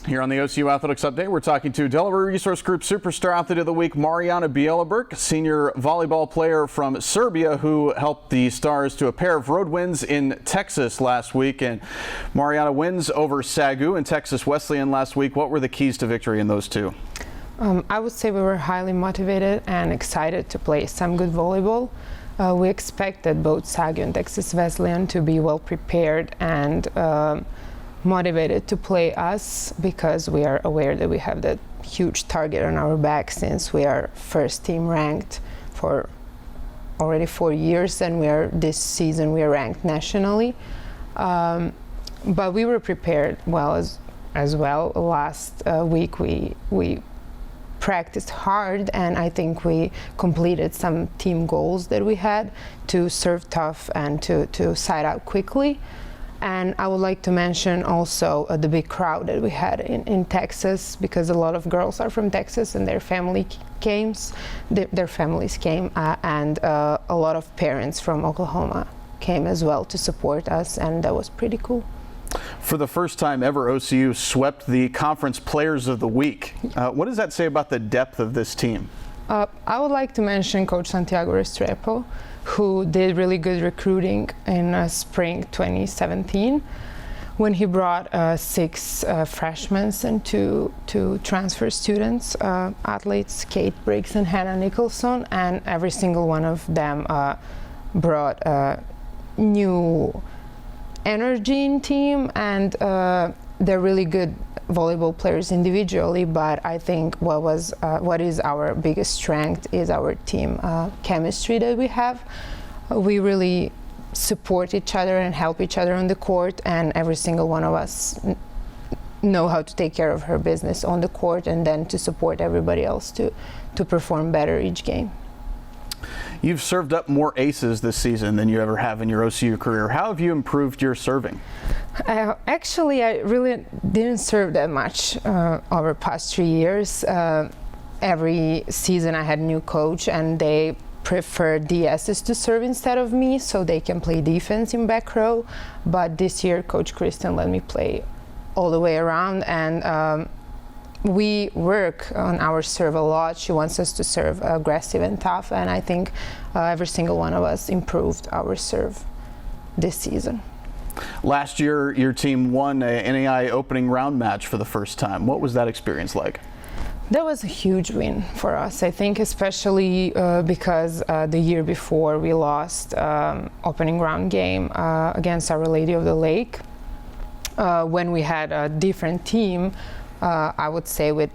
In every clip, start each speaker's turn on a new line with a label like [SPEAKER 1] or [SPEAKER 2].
[SPEAKER 1] Here on the OCU Athletics Update, we're talking to Delaware Resource Group Superstar Athlete of the Week, Marijana Bjelobrk, senior volleyball player from Serbia who helped the Stars to a pair of road wins in Texas last week. And Marijana wins over SAGU and Texas Wesleyan last week. What were the keys to victory in those two?
[SPEAKER 2] I would say we were highly motivated and excited to play some good volleyball. We expected both SAGU and Texas Wesleyan to be well prepared and motivated to play us, because we are aware that we have that huge target on our back since we are first team ranked for already 4 years, and this season we are ranked nationally. But we were prepared well as well. Last week we practiced hard, and I think we completed some team goals that we had to serve tough and to side out quickly. And I would like to mention also the big crowd that we had in Texas, because a lot of girls are from Texas and their families came, and a lot of parents from Oklahoma came as well to support us, and that was pretty cool.
[SPEAKER 1] For the first time ever, OCU swept the Conference Players of the Week. What does that say about the depth of this team?
[SPEAKER 2] I would like to mention Coach Santiago Restrepo, who did really good recruiting in spring 2017 when he brought 6 freshmen and two transfer students, athletes, Kate Briggs and Hannah Nicholson, and every single one of them brought new energy in team, and they're really good volleyball players individually, but I think what is our biggest strength is our team chemistry that we have. We really support each other and help each other on the court, and every single one of us know how to take care of her business on the court, and then to support everybody else to perform better each game.
[SPEAKER 1] You've served up more aces this season than you ever have in your OCU career. How have you improved your serving?
[SPEAKER 2] Actually, I really didn't serve that much over the past 3 years. Every season I had a new coach, and they preferred DSs to serve instead of me, so they can play defense in back row. But this year, Coach Kristen let me play all the way around, and we work on our serve a lot. She wants us to serve aggressive and tough, and I think every single one of us improved our serve this season.
[SPEAKER 1] Last year, your team won a NAI opening round match for the first time. What was that experience like?
[SPEAKER 2] That was a huge win for us, I think, especially because the year before we lost opening round game against Our Lady of the Lake. When we had a different team, I would say with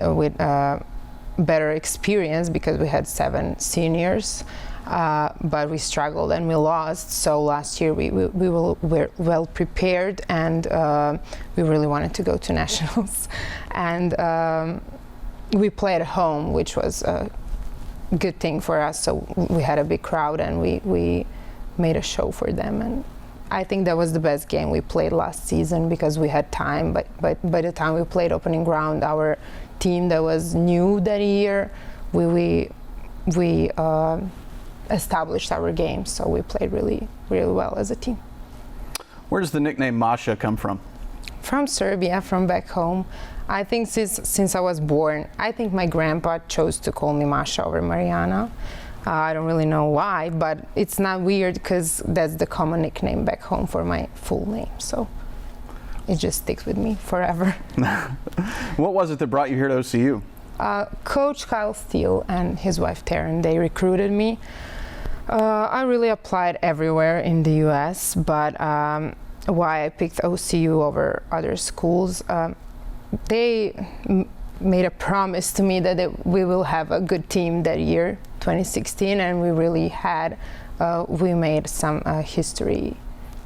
[SPEAKER 2] better experience, because we had 7 seniors, but we struggled and we lost. So last year we were well prepared, and we really wanted to go to nationals. And we played at home, which was a good thing for us. So we had a big crowd, and we made a show for them. And I think that was the best game we played last season, because we had time, but by the time we played opening round, our team that was new that year, we established our game, so we played really, really well as a team.
[SPEAKER 1] Where does the nickname Masha come from?
[SPEAKER 2] From Serbia, from back home. I think since I was born, I think my grandpa chose to call me Masha over Marijana. I don't really know why, but it's not weird, because that's the common nickname back home for my full name. So it just sticks with me forever.
[SPEAKER 1] What was it that brought you here to OCU?
[SPEAKER 2] Coach Kyle Steele and his wife Taryn, they recruited me. I really applied everywhere in the US, but why I picked OCU over other schools, they made a promise to me that we will have a good team that year, 2016, and we really had. We made some history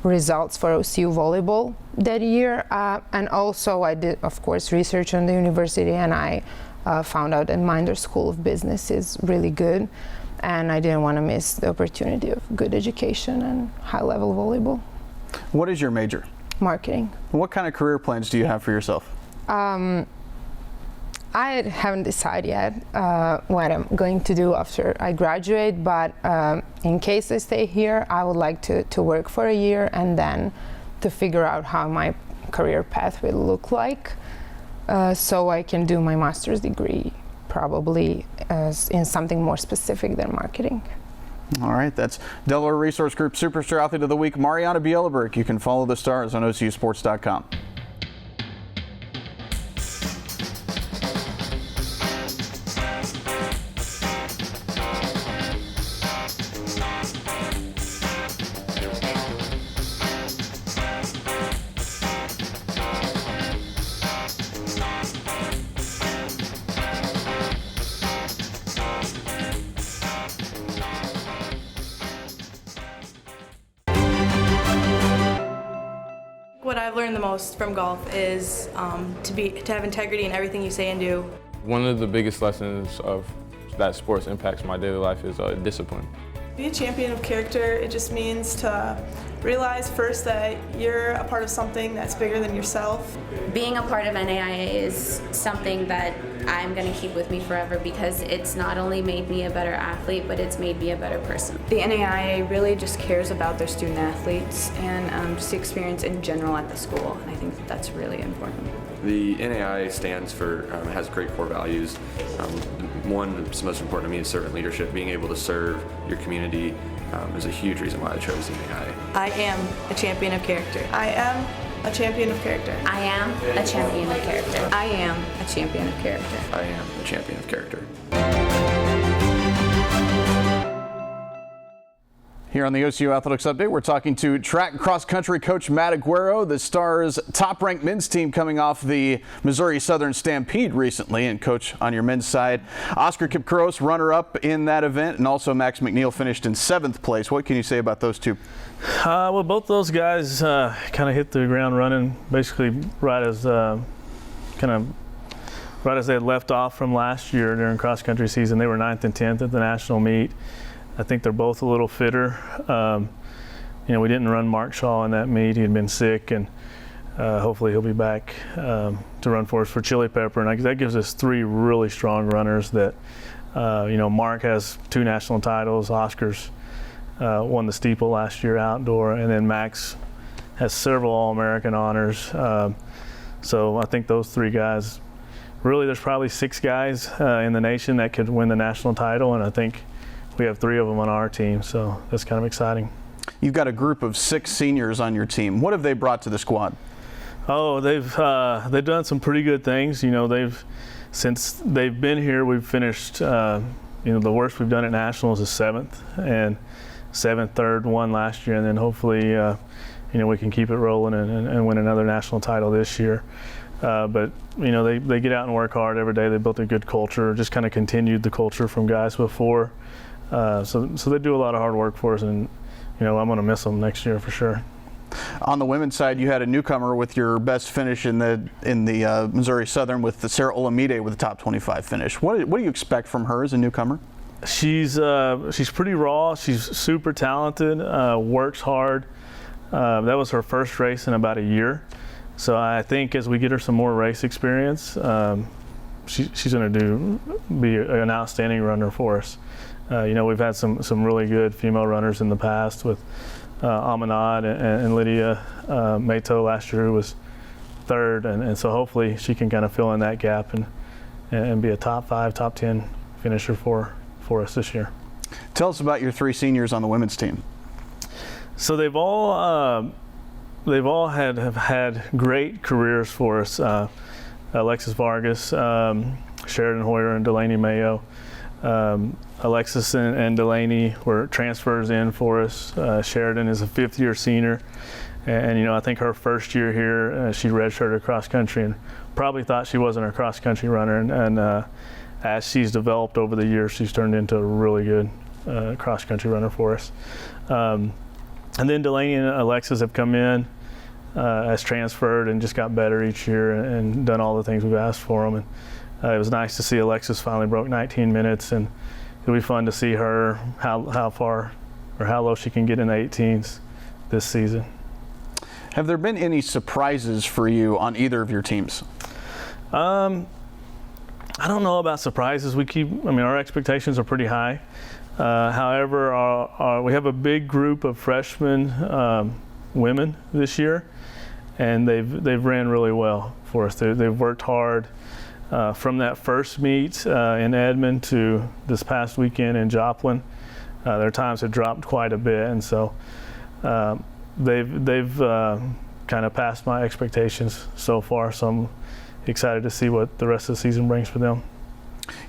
[SPEAKER 2] results for OCU volleyball that year, and also I did, of course, research on the university, and I found out that Minder School of Business is really good, and I didn't want to miss the opportunity of good education and high-level volleyball.
[SPEAKER 1] What is your major?
[SPEAKER 2] Marketing.
[SPEAKER 1] What kind of career plans do you have for yourself?
[SPEAKER 2] I haven't decided yet what I'm going to do after I graduate, but in case I stay here, I would like to work for a year and then to figure out how my career path will look like. so I can do my master's degree probably in something more specific than marketing.
[SPEAKER 1] All right, that's Delaware Resource Group Superstar Athlete of the Week, Marijana Bjelobrk. You can follow the stars on OCUsports.com.
[SPEAKER 3] What I've learned the most from golf is to have integrity in everything you say and do.
[SPEAKER 4] One of the biggest lessons of that sports impacts my daily life is discipline.
[SPEAKER 5] Be a champion of character, it just means to realize first that you're a part of something that's bigger than yourself.
[SPEAKER 6] Being a part of NAIA is something that I'm going to keep with me forever because it's not only made me a better athlete, but it's made me a better person.
[SPEAKER 7] The NAIA really just cares about their student athletes and just the experience in general at the school, and I think that that's really important.
[SPEAKER 8] The NAIA stands for, has great core values. One that's most important to me is servant leadership. Being able to serve your community is a huge reason why I chose the NAIA.
[SPEAKER 3] I am a champion of character.
[SPEAKER 5] I am a champion of character.
[SPEAKER 6] I am a champion of character.
[SPEAKER 7] I am a champion of character.
[SPEAKER 8] I am a champion of character.
[SPEAKER 1] Here on the OCU Athletics Update, we're talking to track and cross country coach Matt Aguero, the Stars' top-ranked men's team coming off the Missouri Southern Stampede recently. And coach, on your men's side, Oscar Kipkros, runner-up in that event, and also Max McNeil finished in 7th place. What can you say about those two?
[SPEAKER 9] Well, both those guys kind of hit the ground running, basically right as they had left off from last year during cross-country season. They were 9th and 10th at the national meet. I think they're both a little fitter. We didn't run Mark Shaw in that meet. He had been sick, and hopefully he'll be back to run for us for Chili Pepper. And that gives us 3 really strong runners that, Mark has 2 national titles. Oscar's won the steeple last year outdoor, and then Max has several All-American honors. So I think those 3 guys, really there's probably 6 guys in the nation that could win the national title, and I think we have 3 of them on our team, so that's kind of exciting.
[SPEAKER 1] You've got a group of 6 seniors on your team. What have they brought to the squad?
[SPEAKER 9] Oh, they've done some pretty good things. Since they've been here, we've finished. The worst we've done at nationals is 7th, and 7th, 3rd, 1 last year, and then hopefully, we can keep it rolling and win another national title this year. But they get out and work hard every day. They built a good culture, just kind of continued the culture from guys before. So they do a lot of hard work for us, and I'm going to miss them next year for sure.
[SPEAKER 1] On the women's side, you had a newcomer with your best finish in the Missouri Southern with the Sarah Olamide with the top 25 finish. What do you expect from her as a newcomer?
[SPEAKER 9] She's pretty raw. She's super talented. Works hard. That was her first race in about a year. So I think as we get her some more race experience, she's going to be an outstanding runner for us. We've had some really good female runners in the past with Amanad and Lydia Mato last year, who was 3rd, and so hopefully she can kind of fill in that gap and be a top 5, top 10 finisher for us this year.
[SPEAKER 1] Tell us about your 3 seniors on the women's team.
[SPEAKER 9] So they've all have had great careers for us. Alexis Vargas, Sheridan Hoyer, and Delaney Mayo. Alexis and Delaney were transfers in for us. Sheridan is a 5th-year senior, and I think her first year here, she redshirted cross country and probably thought she wasn't a cross country runner, and as she's developed over the years, she's turned into a really good cross country runner for us. And then Delaney and Alexis have come in as transferred and just got better each year and done all the things we've asked for them. And it was nice to see Alexis finally broke 19 minutes, and it'll be fun to see her how far or how low she can get in the 18s this season.
[SPEAKER 1] Have there been any surprises for you on either of your teams?
[SPEAKER 9] I don't know about surprises. Our expectations are pretty high. However, we have a big group of freshman women this year, and they've ran really well for us. They've worked hard from that first meet in Edmond to this past weekend in Joplin. Their times have dropped quite a bit, and so they've kind of passed my expectations so far. So I'm excited to see what the rest of the season brings for them.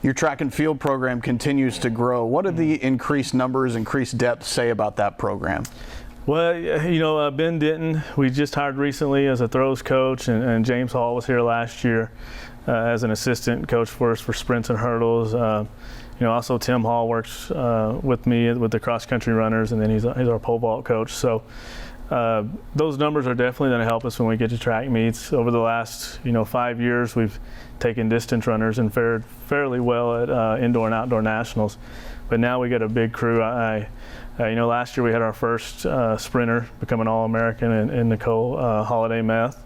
[SPEAKER 1] Your track and field program continues to grow. What do the increased numbers, increased depth say about that program?
[SPEAKER 9] Well, you know, Ben Denton, we just hired recently as a throws coach, and James Hall was here last year as an assistant coach for us for sprints and hurdles. You know, also Tim Hall works with me with the cross country runners, and then he's our pole vault coach. So those numbers are definitely going to help us when we get to track meets. Over the last 5 years, we've taken distance runners and fared fairly well at indoor and outdoor nationals. But now we got a big crew. Last year we had our first sprinter become an All-American in Nicole Holiday Meth.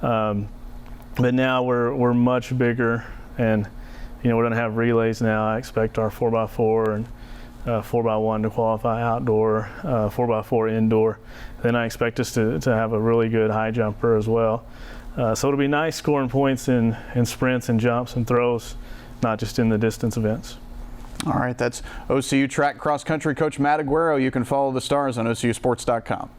[SPEAKER 9] But now we're much bigger, and we're going to have relays now. I expect our 4x4 and 4x1 to qualify outdoor, 4x4 indoor. Then I expect us to have a really good high jumper as well. So it'll be nice scoring points in sprints and jumps and throws, not just in the distance events.
[SPEAKER 1] All right, that's OCU track cross country coach Matt Aguero. You can follow the Stars on OCUsports.com.